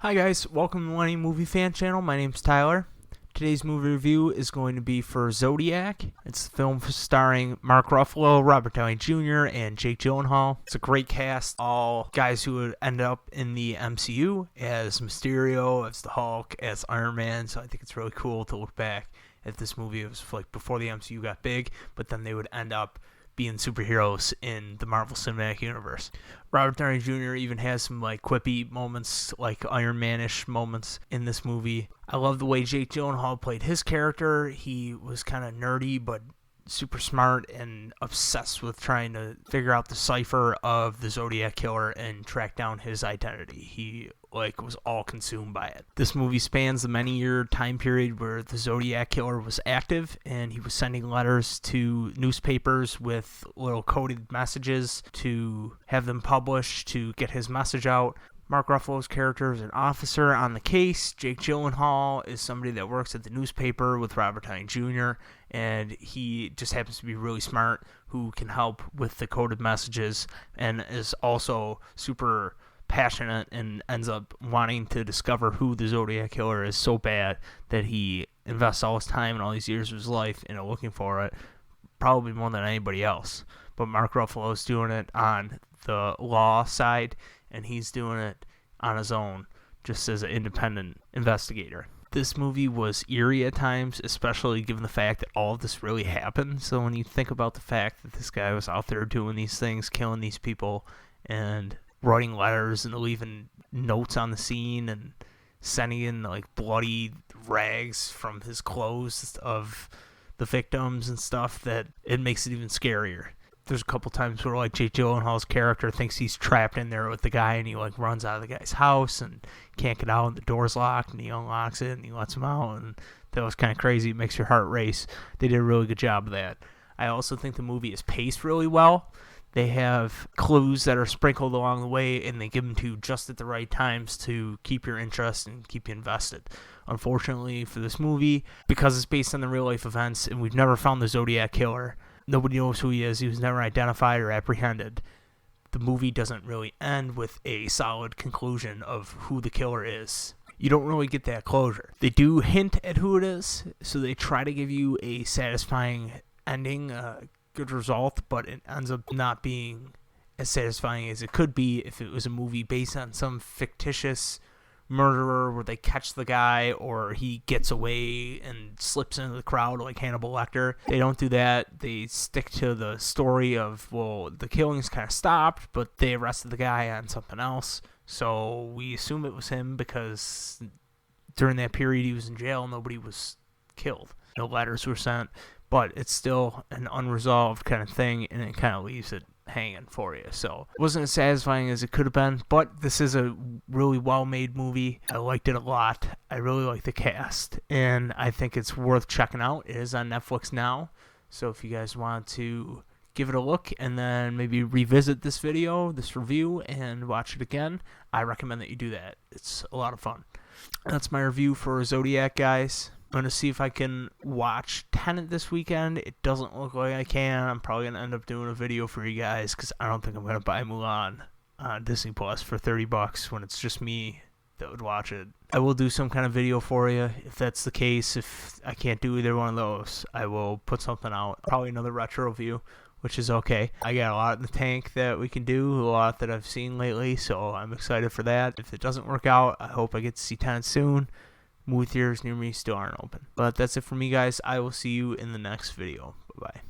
Hi guys, welcome to the Millennial Movie Fan Channel. My name's Tyler. Today's movie review is going to be for Zodiac. It's a film starring Mark Ruffalo, Robert Downey Jr., and Jake Gyllenhaal. It's a great cast, all guys who would end up in the MCU as Mysterio, as the Hulk, as Iron Man, so I think it's really cool to look back at this movie. It was like before the MCU got big, but then they would end up being superheroes in the Marvel Cinematic Universe. Robert Downey Jr. even has some like quippy moments, like Iron Man-ish moments in this movie. I love the way Jake Gyllenhaal played his character. He was kind of nerdy, but super smart and obsessed with trying to figure out the cipher of the Zodiac killer and track down his identity. He was all consumed by it. This movie spans the many-year time period where the Zodiac killer was active, and he was sending letters to newspapers with little coded messages to have them published to get his message out. Mark Ruffalo's character is an officer on the case. Jake Gyllenhaal is somebody that works at the newspaper with Robert Downey Jr., and he just happens to be really smart, who can help with the coded messages, and is also super passionate and ends up wanting to discover who the Zodiac killer is so bad that he invests all his time and all these years of his life into looking for it, probably more than anybody else. But Mark Ruffalo's doing it on the law side, and he's doing it on his own, just as an independent investigator. This movie was eerie at times, especially given the fact that all of this really happened. So when you think about the fact that this guy was out there doing these things, killing these people, and writing letters and leaving notes on the scene and sending in like bloody rags from his clothes of the victims and stuff, that it makes it even scarier. There's a couple times where like Jake Gyllenhaal's character thinks he's trapped in there with the guy, and he like runs out of the guy's house and can't get out, and the door's locked, and he unlocks it and he lets him out, and that was kind of crazy. It makes your heart race. They did a really good job of that. I also think the movie is paced really well. They have clues that are sprinkled along the way, and they give them to you just at the right times to keep your interest and keep you invested. Unfortunately for this movie, because it's based on the real-life events, and we've never found the Zodiac killer, nobody knows who he is, he was never identified or apprehended, the movie doesn't really end with a solid conclusion of who the killer is. You don't really get that closure. They do hint at who it is, so they try to give you a satisfying ending, good result, but it ends up not being as satisfying as it could be if it was a movie based on some fictitious murderer where they catch the guy or he gets away and slips into the crowd like Hannibal Lecter. They don't do that. They stick to the story of, well, the killings kind of stopped, but they arrested the guy on something else, so we assume it was him because during that period he was in jail, nobody was killed, no letters were sent. But it's still an unresolved kind of thing, and it kind of leaves it hanging for you. So it wasn't as satisfying as it could have been, but this is a really well-made movie. I liked it a lot. I really like the cast, and I think it's worth checking out. It is on Netflix now, so if you guys want to give it a look and then maybe revisit this video, this review, and watch it again, I recommend that you do that. It's a lot of fun. That's my review for Zodiac, guys. I'm going to see if I can watch Tenet this weekend. It doesn't look like I can. I'm probably going to end up doing a video for you guys because I don't think I'm going to buy Mulan on Disney Plus for $30 when it's just me that would watch it. I will do some kind of video for you if that's the case. If I can't do either one of those, I will put something out. Probably another retro review, which is okay. I got a lot in the tank that we can do, a lot that I've seen lately, so I'm excited for that. If it doesn't work out, I hope I get to see Tenet soon. Movie theaters near me still aren't open. But that's it for me, guys. I will see you in the next video. Bye-bye.